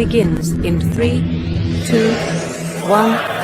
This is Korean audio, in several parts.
begins in 3, 2, 1.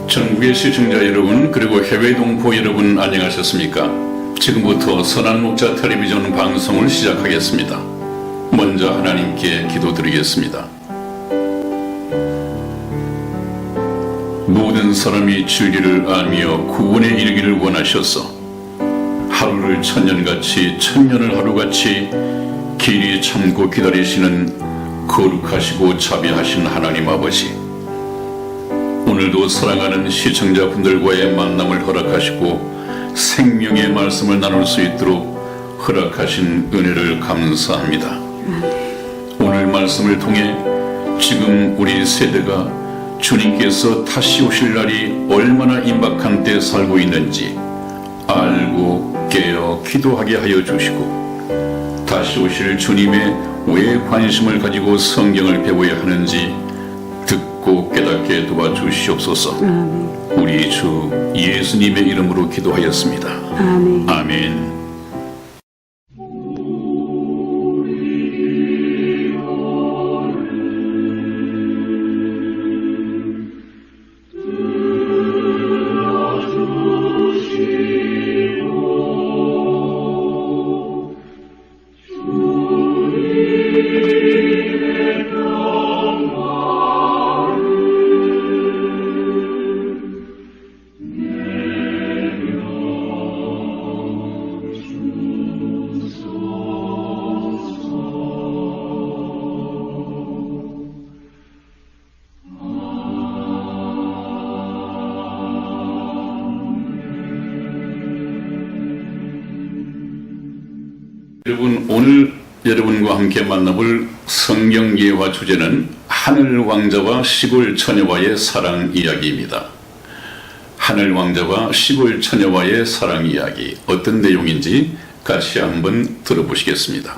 전국의 시청자 여러분, 그리고 해외 동포 여러분, 안녕하셨습니까? 지금부터 선한 목자 텔레비전 방송을 시작하겠습니다. 먼저 하나님께 기도드리겠습니다. 모든 사람이 진리를 알며 구원에 이르기를 원하셔서 하루를 천년같이 천년을 하루같이 길이 참고 기다리시는 거룩하시고 자비하신 하나님 아버지, 오늘도 사랑하는 시청자분들과의 만남을 허락하시고 생명의 말씀을 나눌 수 있도록 허락하신 은혜를 감사합니다. 오늘 말씀을 통해 지금 우리 세대가 주님께서 다시 오실 날이 얼마나 임박한 때 살고 있는지 알고 깨어 기도하게 하여 주시고, 다시 오실 주님의 왜 관심을 가지고 성경을 배워야 하는지 듣고 깨닫게 도와주시옵소서. 우리 주 예수님의 이름으로 기도하였습니다. 아멘. 아멘. 여러분, 오늘 여러분과 함께 만나볼 성경 예화 주제는 하늘 왕자와 시골 처녀와의 사랑 이야기입니다. 하늘 왕자와 시골 처녀와의 사랑 이야기, 어떤 내용인지 같이 한번 들어보시겠습니다.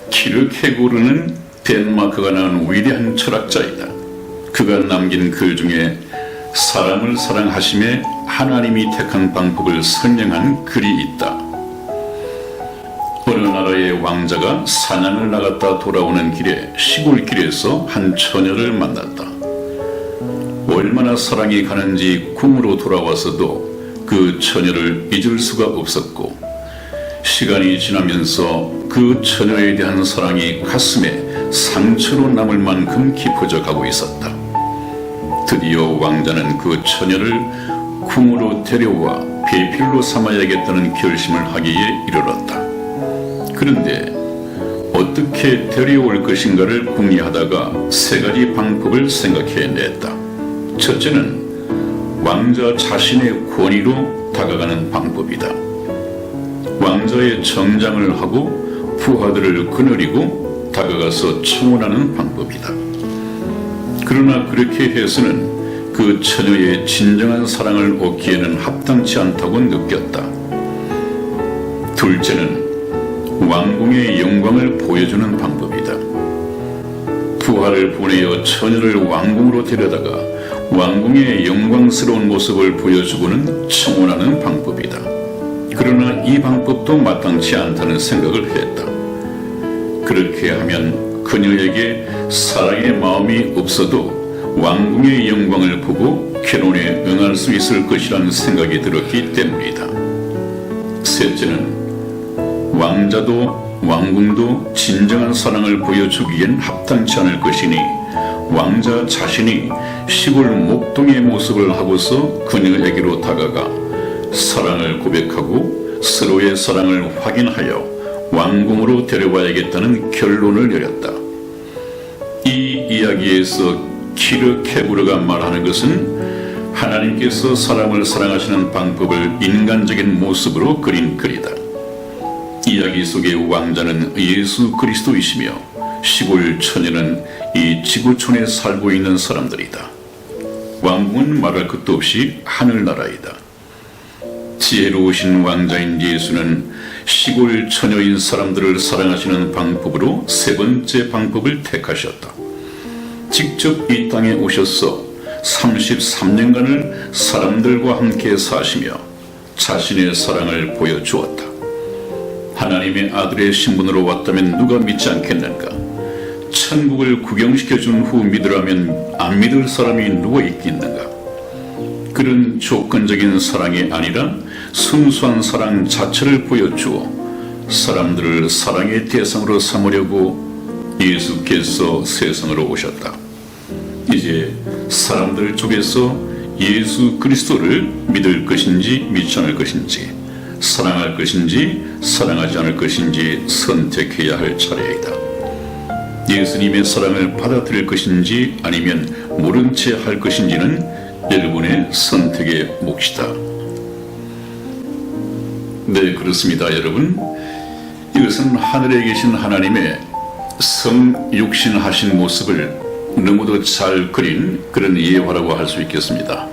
키르케고르는 덴마크가 낳은 위대한 철학자이다. 그가 남긴 글 중에 사람을 사랑하심에 하나님이 택한 방법을 설명한 글이 있다. 어느 나라의 왕자가 사냥을 나갔다 돌아오는 길에 시골길에서 한 처녀를 만났다. 얼마나 사랑이 가는지 궁으로 돌아와서도 그 처녀를 잊을 수가 없었고, 시간이 지나면서 그 처녀에 대한 사랑이 가슴에 상처로 남을 만큼 깊어져 가고 있었다. 드디어 왕자는 그 처녀를 궁으로 데려와 배필로 삼아야겠다는 결심을 하기에 이르렀다. 그런데 어떻게 데려올 것인가를 궁리하다가 세 가지 방법을 생각해냈다. 첫째는 왕자 자신의 권위로 다가가는 방법이다. 왕자의 정장을 하고 부하들을 거느리고 다가가서 청혼하는 방법이다. 그러나 그렇게 해서는 그 처녀의 진정한 사랑을 얻기에는 합당치 않다고 느꼈다. 둘째는 왕궁의 영광을 보여주는 방법이다. 부하를 보내어 처녀를 왕궁으로 데려다가 왕궁의 영광스러운 모습을 보여주고는 청혼하는 방법이다. 그러나 이 방법도 마땅치 않다는 생각을 했다. 그렇게 하면 그녀에게 사랑의 마음이 없어도 왕궁의 영광을 보고 결혼에 응할 수 있을 것이라는 생각이 들었기 때문이다. 셋째는 왕자도 왕궁도 진정한 사랑을 보여주기엔 합당치 않을 것이니 왕자 자신이 시골 목동의 모습을 하고서 그녀에게로 다가가 사랑을 고백하고 서로의 사랑을 확인하여 왕궁으로 데려와야겠다는 결론을 내렸다. 이 이야기에서 키르 케브르가 말하는 것은 하나님께서 사람을 사랑하시는 방법을 인간적인 모습으로 그린 글이다. 이야기 속의 왕자는 예수 그리스도이시며 시골 처녀는 이 지구촌에 살고 있는 사람들이다. 왕궁은 말할 것도 없이 하늘나라이다. 지혜로우신 왕자인 예수는 시골 처녀인 사람들을 사랑하시는 방법으로 세 번째 방법을 택하셨다. 직접 이 땅에 오셔서 33년간을 사람들과 함께 사시며 자신의 사랑을 보여주었다. 하나님의 아들의 신분으로 왔다면 누가 믿지 않겠는가? 천국을 구경시켜준 후 믿으라면 안 믿을 사람이 누가 있겠는가? 그런 조건적인 사랑이 아니라 순수한 사랑 자체를 보여주어 사람들을 사랑의 대상으로 삼으려고 예수께서 세상으로 오셨다. 이제 사람들 쪽에서 예수 그리스도를 믿을 것인지 믿지 않을 것인지, 사랑할 것인지 사랑하지 않을 것인지 선택해야 할 차례이다. 예수님의 사랑을 받아들일 것인지 아니면 모른 채 할 것인지는 여러분의 선택의 몫이다. 네, 그렇습니다, 여러분. 이것은 하늘에 계신 하나님의 성육신하신 모습을 너무도 잘 그린 그런 예화라고 할 수 있겠습니다.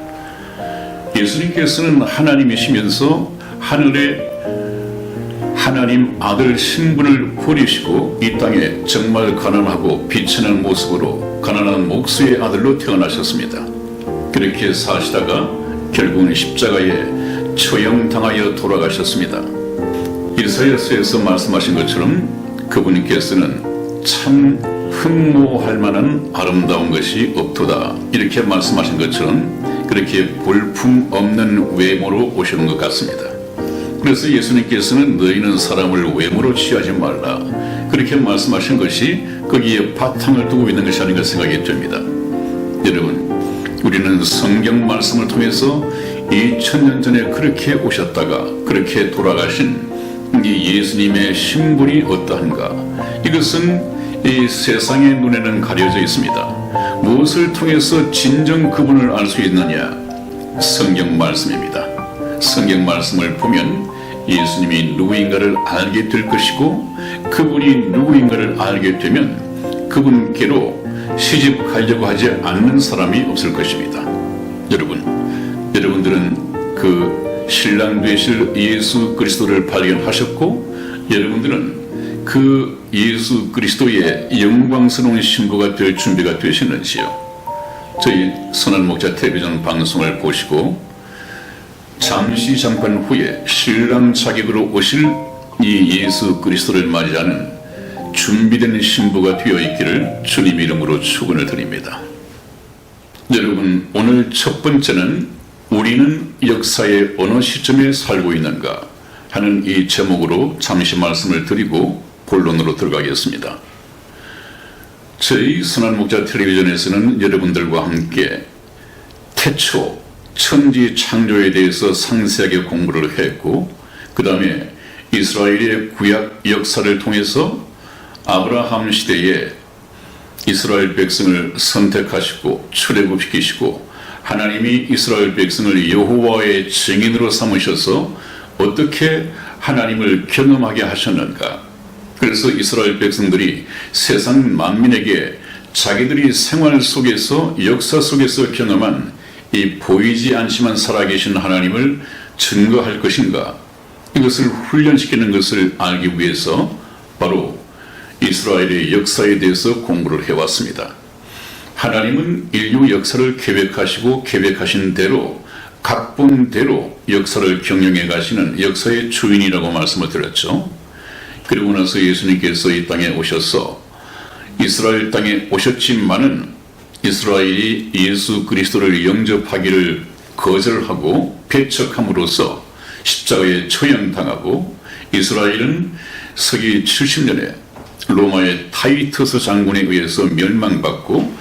예수님께서는 하나님이시면서 하늘에 하나님 아들 신분을 버리시고 이 땅에 정말 가난하고 비천한 모습으로 가난한 목수의 아들로 태어나셨습니다. 그렇게 사시다가 결국은 십자가에 처형당하여 돌아가셨습니다. 이사야서에서 말씀하신 것처럼 그분께서는 참 흠모할 만한 아름다운 것이 없도다, 이렇게 말씀하신 것처럼 그렇게 볼품 없는 외모로 오시는 것 같습니다. 그래서 예수님께서는 너희는 사람을 외모로 취하지 말라, 그렇게 말씀하신 것이 거기에 바탕을 두고 있는 것이 아닌가 생각이 됩니다. 여러분, 우리는 성경 말씀을 통해서 2000년 전에 그렇게 오셨다가 그렇게 돌아가신 이 예수님의 신분이 어떠한가, 이것은 이 세상의 눈에는 가려져 있습니다. 무엇을 통해서 진정 그분을 알 수 있느냐? 성경 말씀입니다. 성경 말씀을 보면 예수님이 누구인가를 알게 될 것이고, 그분이 누구인가를 알게 되면 그분께로 시집 가려고 하지 않는 사람이 없을 것입니다. 여러분들은 그 신랑 되실 예수 그리스도를 발견하셨고, 여러분들은 그 예수 그리스도의 영광스러운 신부가 될 준비가 되시는지요? 저희 선한 목자 텔레비전 방송을 보시고 잠깐 후에 신랑 자격으로 오실 이 예수 그리스도를 맞이하는 준비된 신부가 되어 있기를 주님 이름으로 축원을 드립니다. 여러분, 오늘 첫 번째는 우리는 역사의 어느 시점에 살고 있는가 하는 이 제목으로 잠시 말씀을 드리고 본론으로 들어가겠습니다. 저희 선한 목자 텔레비전에서는 여러분들과 함께 태초 천지 창조에 대해서 상세하게 공부를 했고, 그 다음에 이스라엘의 구약 역사를 통해서 아브라함 시대에 이스라엘 백성을 선택하시고 출애굽시키시고 하나님이 이스라엘 백성을 여호와의 증인으로 삼으셔서 어떻게 하나님을 경험하게 하셨는가. 그래서 이스라엘 백성들이 세상 만민에게 자기들이 생활 속에서 역사 속에서 경험한 이 보이지 않지만 살아계신 하나님을 증거할 것인가, 이것을 훈련시키는 것을 알기 위해서 바로 이스라엘의 역사에 대해서 공부를 해왔습니다. 하나님은 인류 역사를 계획하시고 계획하신 대로 각본대로 역사를 경영해 가시는 역사의 주인이라고 말씀을 드렸죠. 그리고 나서 예수님께서 이 땅에 오셔서 이스라엘 땅에 오셨지만은 이스라엘이 예수 그리스도를 영접하기를 거절하고 배척함으로써 십자가에 처형당하고 이스라엘은 서기 70년에 로마의 타이터스 장군에 의해서 멸망받고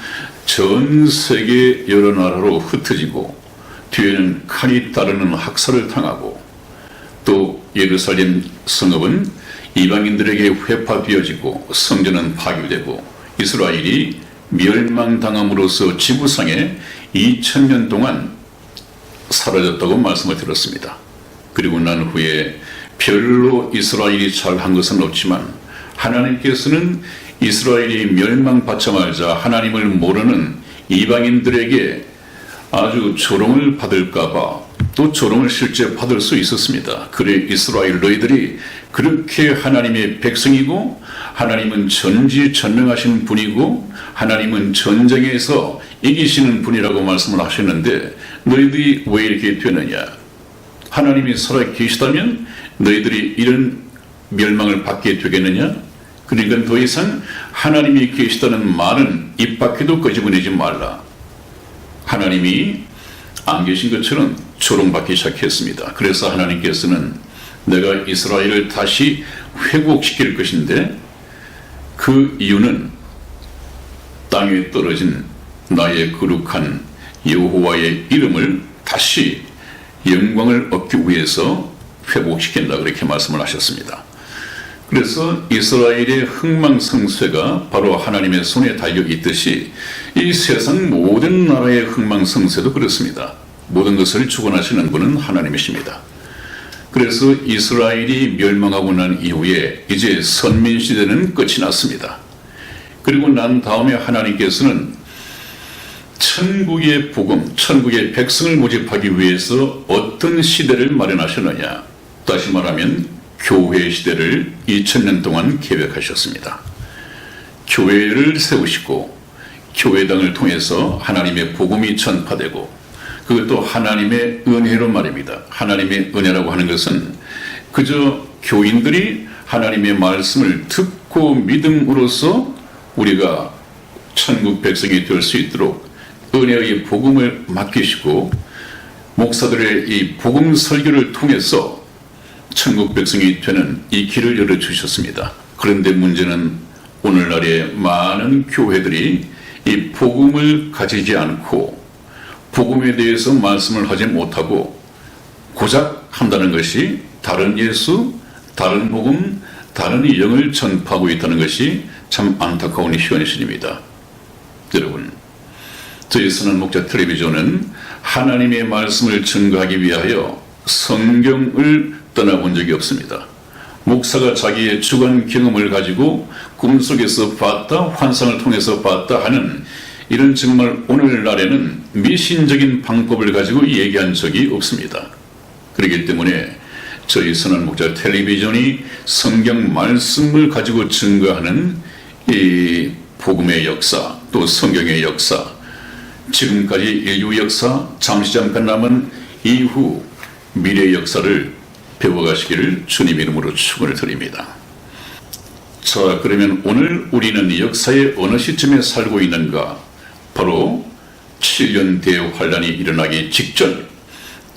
전 세계 여러 나라로 흩어지고 뒤에는 칼이 따르는 학살을 당하고 또 예루살렘 성읍은 이방인들에게 회파되어지고 성전은 파괴되고 이스라엘이 멸망당함으로써 지구상에 2000년 동안 사라졌다고 말씀을 드렸습니다. 그리고 난 후에 별로 이스라엘이 잘한 것은 없지만 하나님께서는 이스라엘이 멸망받자마자 하나님을 모르는 이방인들에게 아주 조롱을 받을까봐 또 조롱을 실제 받을 수 있었습니다. 그래 이스라엘 너희들이 그렇게 하나님의 백성이고 하나님은 전지전능하신 분이고 하나님은 전쟁에서 이기시는 분이라고 말씀을 하셨는데 너희들이 왜 이렇게 되느냐? 하나님이 살아 계시다면 너희들이 이런 멸망을 받게 되겠느냐? 그러니까 더 이상 하나님이 계시다는 말은 입 밖에도 끄집어내지 말라. 하나님이 안 계신 것처럼 조롱받기 시작했습니다. 그래서 하나님께서는 내가 이스라엘을 다시 회복시킬 것인데 그 이유는 땅에 떨어진 나의 거룩한 여호와의 이름을 다시 영광을 얻기 위해서 회복시킨다 그렇게 말씀을 하셨습니다. 그래서 이스라엘의 흥망성쇠가 바로 하나님의 손에 달려 있듯이 이 세상 모든 나라의 흥망성쇠도 그렇습니다. 모든 것을 주관하시는 분은 하나님이십니다. 그래서 이스라엘이 멸망하고 난 이후에 이제 선민시대는 끝이 났습니다. 그리고 난 다음에 하나님께서는 천국의 복음, 천국의 백성을 모집하기 위해서 어떤 시대를 마련하셨느냐. 다시 말하면 교회 시대를 2000년 동안 계획하셨습니다. 교회를 세우시고 교회당을 통해서 하나님의 복음이 전파되고 그것도 하나님의 은혜로 말입니다. 하나님의 은혜라고 하는 것은 그저 교인들이 하나님의 말씀을 듣고 믿음으로써 우리가 천국 백성이 될 수 있도록 은혜의 복음을 맡기시고 목사들의 이 복음 설교를 통해서 천국 백성이 되는 이 길을 열어주셨습니다. 그런데 문제는 오늘날의 많은 교회들이 이 복음을 가지지 않고 복음에 대해서 말씀을 하지 못하고 고작 한다는 것이 다른 예수, 다른 복음, 다른 영을 전파하고 있다는 것이 참 안타까운 현실입니다. 여러분, 저희 선한 목자 텔레비전은 하나님의 말씀을 증거하기 위하여 성경을 떠나본 적이 없습니다. 목사가 자기의 주관 경험을 가지고 꿈속에서 봤다, 환상을 통해서 봤다 하는 이런 정말 오늘날에는 미신적인 방법을 가지고 얘기한 적이 없습니다. 그렇기 때문에 저희 선한 목자 텔레비전이 성경 말씀을 가지고 증거하는 이 복음의 역사, 또 성경의 역사, 지금까지 인류 역사, 잠깐 남은 이후 미래 역사를 배워가시기를 주님 이름으로 축원을 드립니다. 자, 그러면 오늘 우리는 역사의 어느 시점에 살고 있는가? 바로 7년 대환란이 일어나기 직전,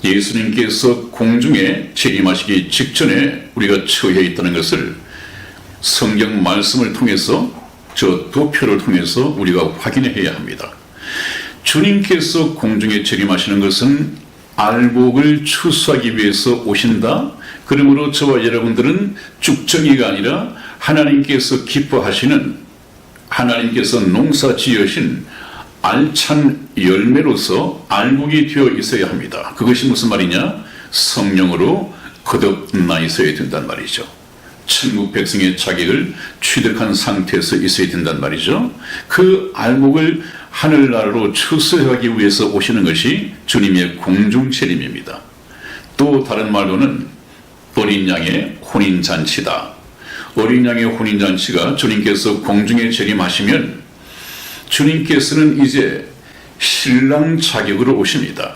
예수님께서 공중에 재림하시기 직전에 우리가 처해 있다는 것을 성경 말씀을 통해서 저 도표를 통해서 우리가 확인해야 합니다. 주님께서 공중에 재림하시는 것은 알복을 추수하기 위해서 오신다. 그러므로 저와 여러분들은 쭉정이가 아니라 하나님께서 기뻐하시는, 하나님께서 농사 지으신 알찬 열매로서 알복이 되어 있어야 합니다. 그것이 무슨 말이냐? 성령으로 거듭나 있어야 된단 말이죠. 천국 백성의 자격을 취득한 상태에서 있어야 된단 말이죠. 그 알복을 하늘나라로 추수하기 위해서 오시는 것이 주님의 공중 재림입니다. 또 다른 말로는 어린 양의 혼인잔치다. 어린 양의 혼인잔치가 주님께서 공중에 재림하시면 주님께서는 이제 신랑 자격으로 오십니다.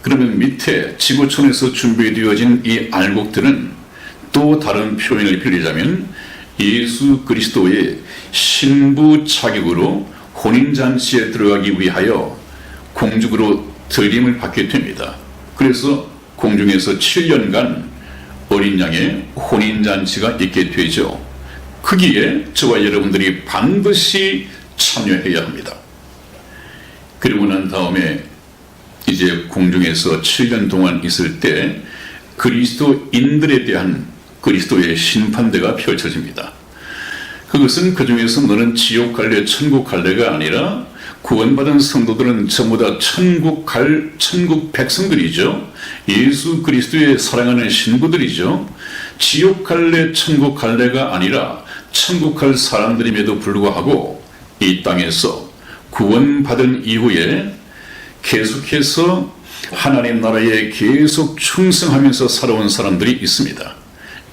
그러면 밑에 지구촌에서 준비되어진 이 알곡들은 또 다른 표현을 빌리자면 예수 그리스도의 신부 자격으로 혼인잔치에 들어가기 위하여 공중으로 들림을 받게 됩니다. 그래서 공중에서 7년간 어린 양의 혼인잔치가 있게 되죠. 거기에 저와 여러분들이 반드시 참여해야 합니다. 그리고 난 다음에 이제 공중에서 7년 동안 있을 때 그리스도인들에 대한 그리스도의 심판대가 펼쳐집니다. 그것은 그 중에서 너는 지옥 갈래 천국 갈래가 아니라 구원받은 성도들은 전부 다 천국 백성들이죠. 예수 그리스도의 사랑하는 신부들이죠. 지옥 갈래 천국 갈래가 아니라 천국 갈 사람들임에도 불구하고 이 땅에서 구원받은 이후에 계속해서 하나님 나라에 계속 충성하면서 살아온 사람들이 있습니다.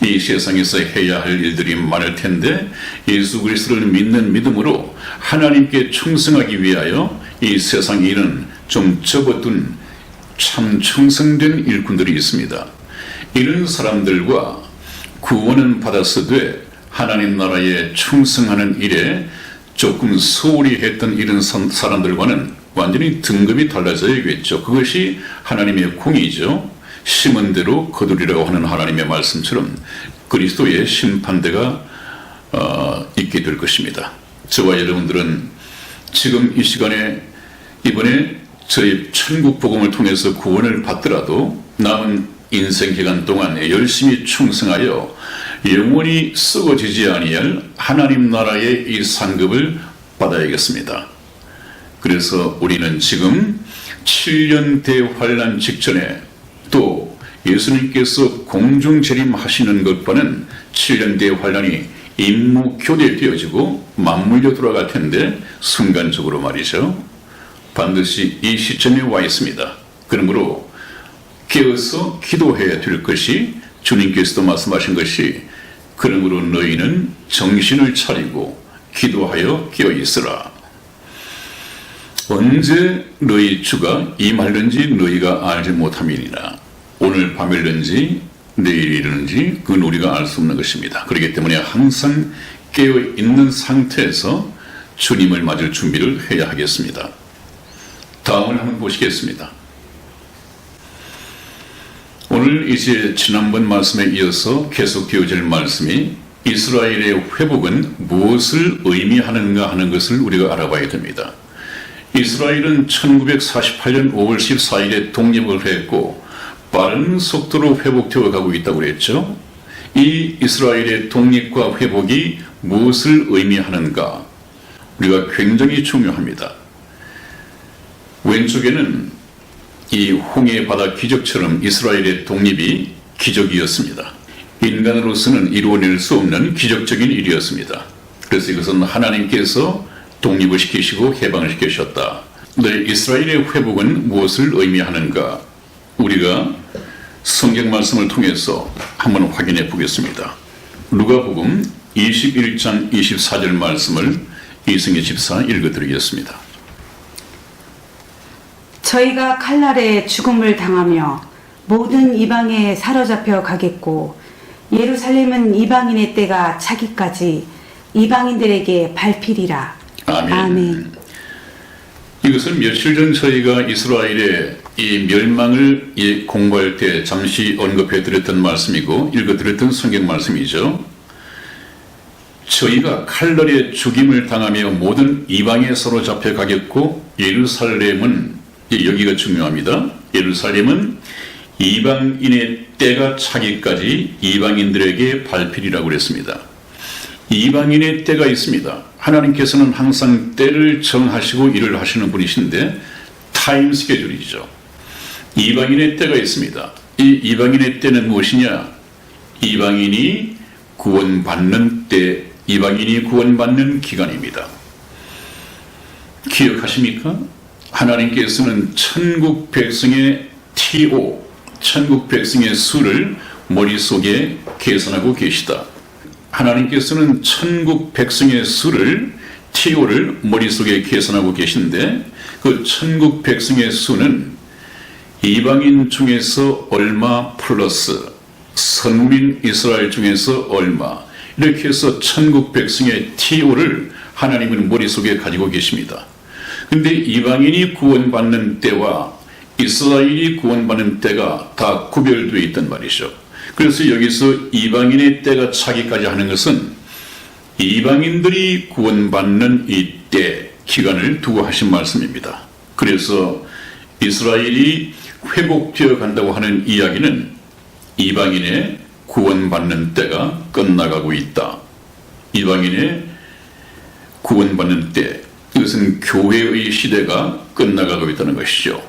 이 세상에서 해야 할 일들이 많을 텐데 예수 그리스도를 믿는 믿음으로 하나님께 충성하기 위하여 이 세상 일은 좀 접어둔 참 충성된 일꾼들이 있습니다. 이런 사람들과 구원은 받았으되 하나님 나라에 충성하는 일에 조금 소홀히 했던 이런 사람들과는 완전히 등급이 달라져야겠죠. 그것이 하나님의 공의죠. 심은 대로 거두리라고 하는 하나님의 말씀처럼 그리스도의 심판대가 있게 될 것입니다. 저와 여러분들은 지금 이 시간에 이번에 저희 천국 복음을 통해서 구원을 받더라도 남은 인생 기간 동안 열심히 충성하여 영원히 썩어지지 아니할 하나님 나라의 이 상급을 받아야겠습니다. 그래서 우리는 지금 7년 대환란 직전에 또 예수님께서 공중 재림하시는 것과는 7년 대환란이 임무교대되어지고 맞물려 돌아갈 텐데 순간적으로 말이죠. 반드시 이 시점에 와 있습니다. 그러므로 깨어서 기도해야 될 것이 주님께서도 말씀하신 것이 그러므로 너희는 정신을 차리고 기도하여 깨어 있으라. 언제 너희 주가 임할는지 너희가 알지 못함이니라. 오늘 밤일는지 내일이든지 그건 우리가 알 수 없는 것입니다. 그렇기 때문에 항상 깨어 있는 상태에서 주님을 맞을 준비를 해야 하겠습니다. 다음을 한번 보시겠습니다. 오늘 이제 지난번 말씀에 이어서 계속 되어질 말씀이 이스라엘의 회복은 무엇을 의미하는가 하는 것을 우리가 알아봐야 됩니다. 이스라엘은 1948년 5월 14일에 독립을 했고 빠른 속도로 회복되어 가고 있다고 그랬죠. 이 이스라엘의 독립과 회복이 무엇을 의미하는가 우리가 굉장히 중요합니다. 왼쪽에는 이 홍해 바다 기적처럼 이스라엘의 독립이 기적이었습니다. 인간으로서는 이루어낼 수 없는 기적적인 일이었습니다. 그래서 이것은 하나님께서 독립을 시키시고 해방을 시키셨다. 네, 이스라엘의 회복은 무엇을 의미하는가? 우리가 성경 말씀을 통해서 한번 확인해 보겠습니다. 누가복음 21장 24절 말씀을 이승희 집사 읽어드리겠습니다. 저희가 칼날에 죽음을 당하며 모든 이방에 사로잡혀 가겠고 예루살렘은 이방인의 때가 차기까지 이방인들에게 밟히리라. 아멘. 아멘. 이것은 며칠 전 저희가 이스라엘의 이 멸망을 공부할 때 잠시 언급해 드렸던 말씀이고 읽어 드렸던 성경 말씀이죠. 저희가 칼날에 죽임을 당하며 모든 이방에 사로잡혀 가겠고 예루살렘은 여기가 중요합니다. 예루살렘은 이방인의 때가 차기까지 이방인들에게 밟히리라고 그랬습니다. 이방인의 때가 있습니다. 하나님께서는 항상 때를 정하시고 일을 하시는 분이신데 타임 스케줄이죠. 이방인의 때가 있습니다. 이 이방인의 때는 무엇이냐? 이방인이 구원받는 때, 이방인이 구원받는 기간입니다. 기억하십니까? 하나님께서는 천국 백성의 TO, 천국 백성의 수를 머릿속에 계산하고 계시다. 하나님께서는 천국 백성의 수를 티오를 머릿속에 계산하고 계신데 그 천국 백성의 수는 이방인 중에서 얼마 플러스 선민 이스라엘 중에서 얼마 이렇게 해서 천국 백성의 티오를 하나님은 머릿속에 가지고 계십니다. 근데 이방인이 구원받는 때와 이스라엘이 구원받는 때가 다 구별되어 있단 말이죠. 그래서 여기서 이방인의 때가 차기까지 하는 것은 이방인들이 구원받는 이때 기간을 두고 하신 말씀입니다. 그래서 이스라엘이 회복되어 간다고 하는 이야기는 이방인의 구원받는 때가 끝나가고 있다. 이방인의 구원받는 때, 이것은 교회의 시대가 끝나가고 있다는 것이죠.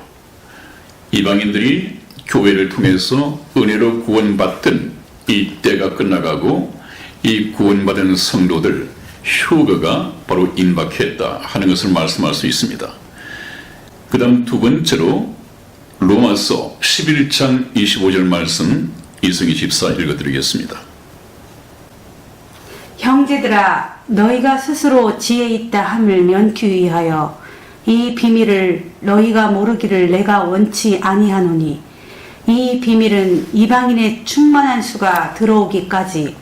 이방인들이 교회를 통해서 은혜로 구원받던 이 때가 끝나가고 이 구원받은 성도들 휴거가 바로 임박했다 하는 것을 말씀할 수 있습니다. 그 다음 두 번째로 로마서 11장 25절 말씀 이승희 집사 읽어드리겠습니다. 형제들아 너희가 스스로 지혜 있다 함을 면키 위하여 이 비밀을 너희가 모르기를 내가 원치 아니하노니 이 비밀은 이방인의 충만한 수가 들어오기까지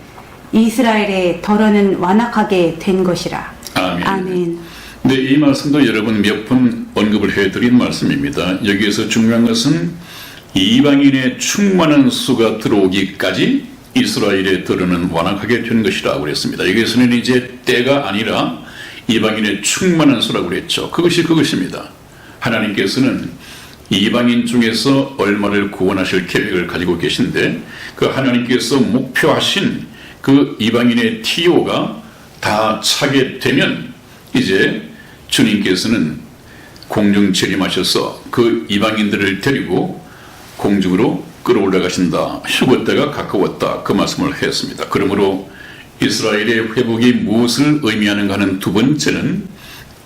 이스라엘의 덜어는 완악하게 된 것이라. 아멘. 아멘. 네, 이 말씀도 여러분 몇 번 언급을 해드린 말씀입니다. 여기에서 중요한 것은 이방인의 충만한 수가 들어오기까지 이스라엘의 덜어는 완악하게 된 것이라고 그랬습니다. 여기에서는 이제 때가 아니라 이방인의 충만한 수라고 그랬죠. 그것입니다. 하나님께서는 이방인 중에서 얼마를 구원하실 계획을 가지고 계신데 그 하나님께서 목표하신 그 이방인의 티오가 다 차게 되면 이제 주님께서는 공중 재림하셔서 그 이방인들을 데리고 공중으로 끌어올라가신다. 휴거 때가 가까웠다. 그 말씀을 했습니다. 그러므로 이스라엘의 회복이 무엇을 의미하는가 하는 두 번째는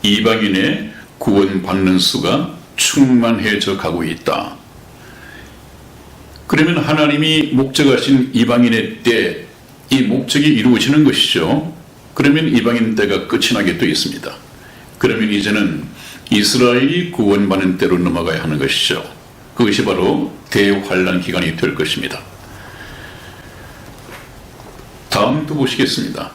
이방인의 구원받는 수가 충만해져 가고 있다. 그러면 하나님이 목적하신 이방인의 때, 이 목적이 이루어지는 것이죠. 그러면 이방인 때가 끝이 나게 되어 있습니다. 그러면 이제는 이스라엘이 구원받는 때로 넘어가야 하는 것이죠. 그것이 바로 대환란 기간이 될 것입니다. 다음도 보시겠습니다.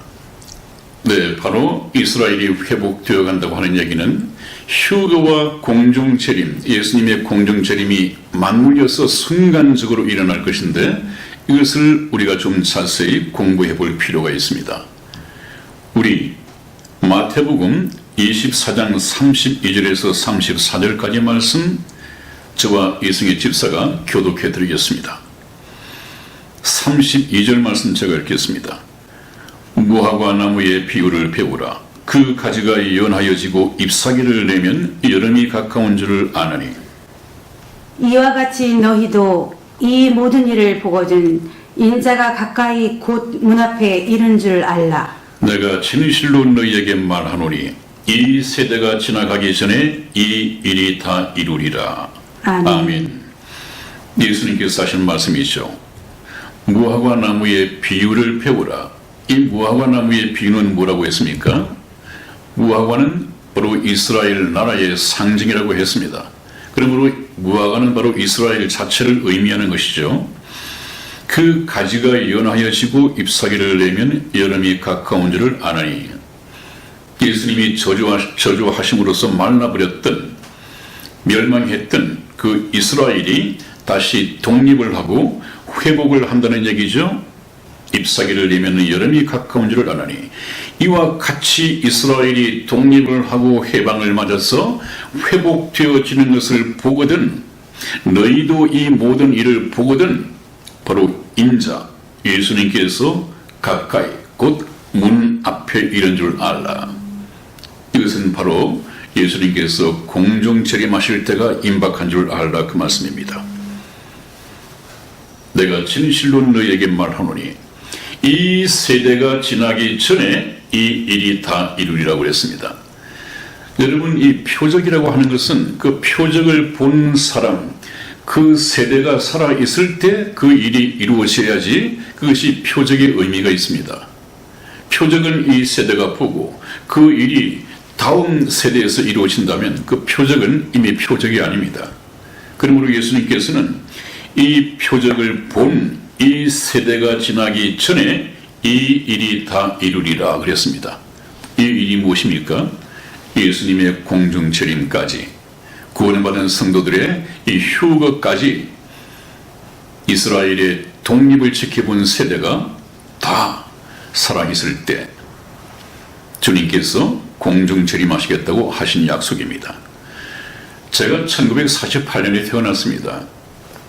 네, 바로 이스라엘이 회복되어 간다고 하는 얘기는 휴거와 공중재림, 예수님의 공중재림이 맞물려서 순간적으로 일어날 것인데 이것을 우리가 좀 자세히 공부해 볼 필요가 있습니다. 우리 마태복음 24장 32절에서 34절까지 말씀 저와 이승희 집사가 교독해 드리겠습니다. 32절 말씀 제가 읽겠습니다. 무화과 나무의 비유를 배우라. 그 가지가 연하여지고 잎사귀를 내면 여름이 가까운 줄을 아느니 이와 같이 너희도 이 모든 일을 보거든 인자가 가까이 곧 문 앞에 이른 줄 알라. 내가 진실로 너희에게 말하노니 이 세대가 지나가기 전에 이 일이 다 이루리라. 아멘. 아멘. 예수님께서 하신 말씀이죠. 무화과 나무의 비유를 배우라. 이 무화과 나무의 비유는 뭐라고 했습니까? 무화과는 바로 이스라엘 나라의 상징이라고 했습니다. 그러므로 무화과는 바로 이스라엘 자체를 의미하는 것이죠. 그 가지가 연하여지고 잎사귀를 내면 여름이 가까운 줄을 아나니 예수님이 저주하심으로써 말라버렸던 멸망했던 그 이스라엘이 다시 독립을 하고 회복을 한다는 얘기죠. 잎사귀를 내면 여름이 가까운 줄을 아나니 이와 같이 이스라엘이 독립을 하고 해방을 맞아서 회복되어지는 것을 보거든 너희도 이 모든 일을 보거든 바로 인자 예수님께서 가까이 곧 문 앞에 이른 줄 알라. 이것은 바로 예수님께서 공중 재림하실 때가 임박한 줄 알라 그 말씀입니다. 내가 진실로 너희에게 말하노니 이 세대가 지나기 전에 이 일이 다 이루리라고 그랬습니다. 여러분 이 표적이라고 하는 것은 그 표적을 본 사람 그 세대가 살아있을 때 그 일이 이루어져야지 그것이 표적의 의미가 있습니다. 표적은 이 세대가 보고 그 일이 다음 세대에서 이루어진다면 그 표적은 이미 표적이 아닙니다. 그러므로 예수님께서는 이 표적을 본 이 세대가 지나기 전에 이 일이 다 이루리라 그랬습니다. 이 일이 무엇입니까? 예수님의 공중재림까지, 구원을 받은 성도들의 이 휴거까지 이스라엘의 독립을 지켜본 세대가 다 살아있을 때 주님께서 공중재림하시겠다고 하신 약속입니다. 제가 1948년에 태어났습니다.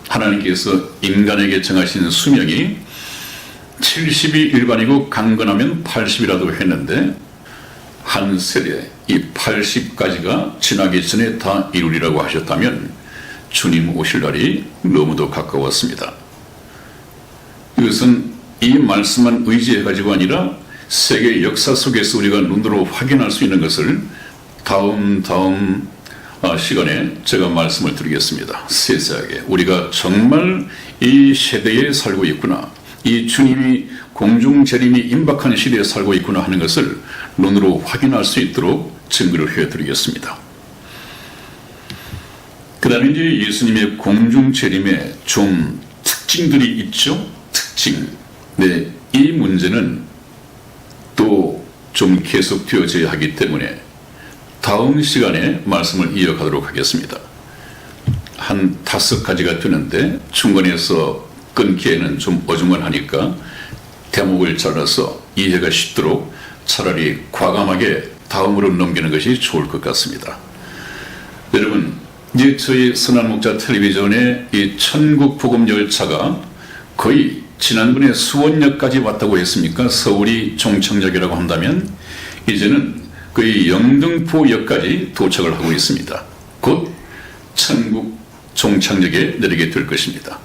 하나님께서 인간에게 정하신 수명이 70이 일반이고 강건하면 80이라도 했는데 한 세대 이 80까지가 지나기 전에 다 이루리라고 하셨다면 주님 오실 날이 너무도 가까웠습니다. 이것은 이 말씀만 의지해가지고 아니라 세계 역사 속에서 우리가 눈으로 확인할 수 있는 것을 다음 시간에 제가 말씀을 드리겠습니다. 세세하게 우리가 정말 이 시대에 살고 있구나, 이 주님이 공중재림이 임박한 시대에 살고 있구나 하는 것을 눈으로 확인할 수 있도록 증거를 해드리겠습니다. 그 다음에 이제 예수님의 공중재림에 좀 특징들이 있죠. 특징. 네, 이 문제는 또 좀 계속되어져야 하기 때문에 다음 시간에 말씀을 이어가도록 하겠습니다. 한 5가지가 되는데 중간에서 끊기에는 좀 어중간하니까 대목을 잘라서 이해가 쉽도록 차라리 과감하게 다음으로 넘기는 것이 좋을 것 같습니다. 여러분, 이제 저희 선한목자 텔레비전의 이 천국 복음 열차가 거의 지난번에 수원역까지 왔다고 했습니까? 서울이 종착역이라고 한다면 이제는 거의 영등포역까지 도착을 하고 있습니다. 곧 천국 종착역에 내리게 될 것입니다.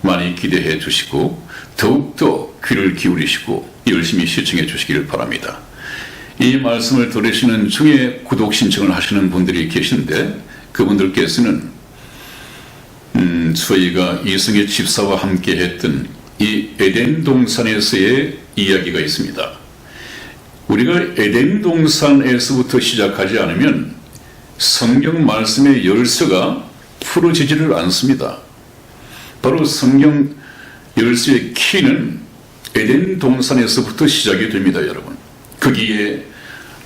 많이 기대해 주시고 더욱더 귀를 기울이시고 열심히 시청해 주시기를 바랍니다. 이 말씀을 들으시는 중에 구독 신청을 하시는 분들이 계신데 그분들께서는 저희가 이승의 집사와 함께 했던 이 에덴 동산에서의 이야기가 있습니다. 우리가 에덴 동산에서부터 시작하지 않으면 성경 말씀의 열쇠가 풀어지지를 않습니다. 바로 성경 열쇠의 키는 에덴 동산에서부터 시작이 됩니다, 여러분. 거기에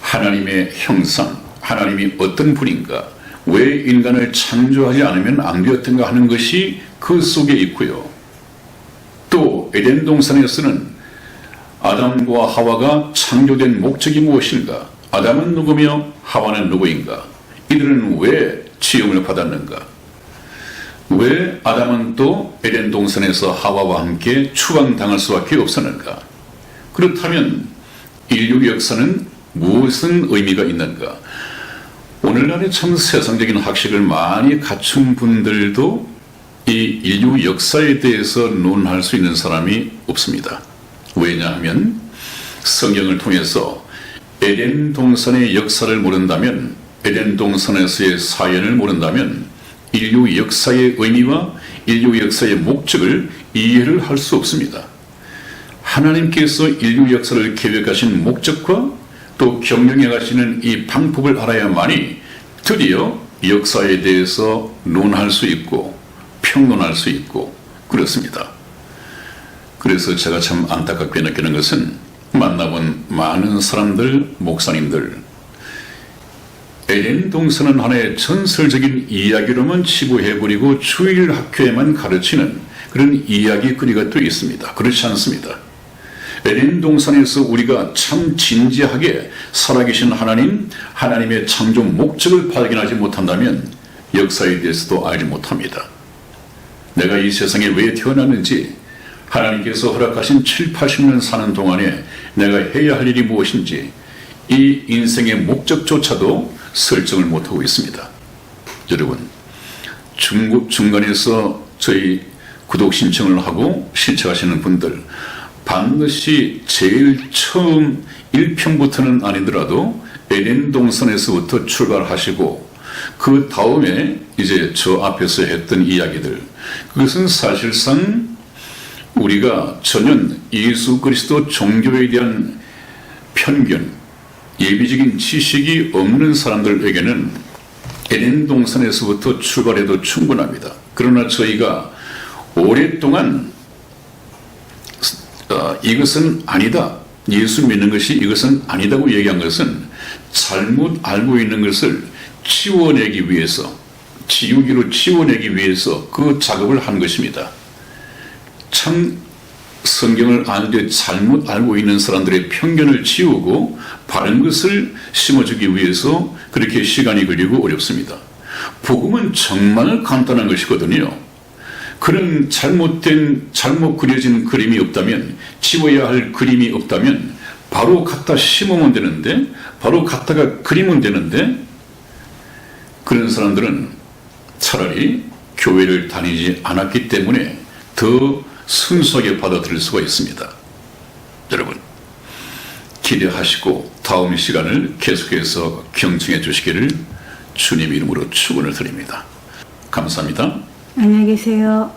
하나님의 형상, 하나님이 어떤 분인가, 왜 인간을 창조하지 않으면 안 되었던가 하는 것이 그 속에 있고요. 또 에덴 동산에서는 아담과 하와가 창조된 목적이 무엇인가, 아담은 누구며 하와는 누구인가, 이들은 왜 지음을 받았는가, 왜 아담은 또 에덴 동산에서 하와와 함께 추방당할 수밖에 없었는가, 그렇다면 인류 역사는 무슨 의미가 있는가. 오늘날에 참 세상적인 학식을 많이 갖춘 분들도 이 인류 역사에 대해서 논할 수 있는 사람이 없습니다. 왜냐하면 성경을 통해서 에덴 동산의 역사를 모른다면, 에덴 동산에서의 사연을 모른다면 인류 역사의 의미와 인류 역사의 목적을 이해를 할 수 없습니다. 하나님께서 인류 역사를 계획하신 목적과 또 경영해 가시는 이 방법을 알아야만이 드디어 역사에 대해서 논할 수 있고 평론할 수 있고 그렇습니다. 그래서 제가 참 안타깝게 느끼는 것은 만나본 많은 사람들, 목사님들, 에덴 동산은 하나의 전설적인 이야기로만 치부해버리고 주일 학교에만 가르치는 그런 이야기거리가 또 있습니다. 그렇지 않습니다. 에덴 동산에서 우리가 참 진지하게 살아계신 하나님, 하나님의 창조 목적을 발견하지 못한다면 역사에 대해서도 알지 못합니다. 내가 이 세상에 왜 태어났는지, 하나님께서 허락하신 7, 80년 사는 동안에 내가 해야 할 일이 무엇인지, 이 인생의 목적조차도 설정을 못하고 있습니다. 여러분, 중간에서 저희 구독 신청을 하고 신청하시는 분들 반드시 제일 처음 1편부터는 아니더라도 에덴 동산에서부터 출발하시고 그 다음에 이제 저 앞에서 했던 이야기들, 그것은 사실상 우리가 전혀 예수 그리스도 종교에 대한 편견, 예비적인 지식이 없는 사람들에게는 에덴 동산에서부터 출발해도 충분합니다. 그러나 저희가 오랫동안 이것은 아니다, 예수 믿는 것이 이것은 아니다고 얘기한 것은 잘못 알고 있는 것을 치워내기 위해서, 지우기로 치워내기 위해서 그 작업을 한 것입니다. 참 성경을 아는데 잘못 알고 있는 사람들의 편견을 치우고 바른 것을 심어주기 위해서 그렇게 시간이 걸리고 어렵습니다. 복음은 정말 간단한 것이거든요. 그런 잘못 그려진 그림이 없다면, 지워야 할 그림이 없다면 바로 갖다 심으면 되는데, 바로 갖다가 그리면 되는데, 그런 사람들은 차라리 교회를 다니지 않았기 때문에 더 순수하게 받아들일 수가 있습니다. 여러분, 기대하시고 다음 시간을 계속해서 경청해 주시기를 주님 이름으로 축원을 드립니다. 감사합니다. 안녕히 계세요.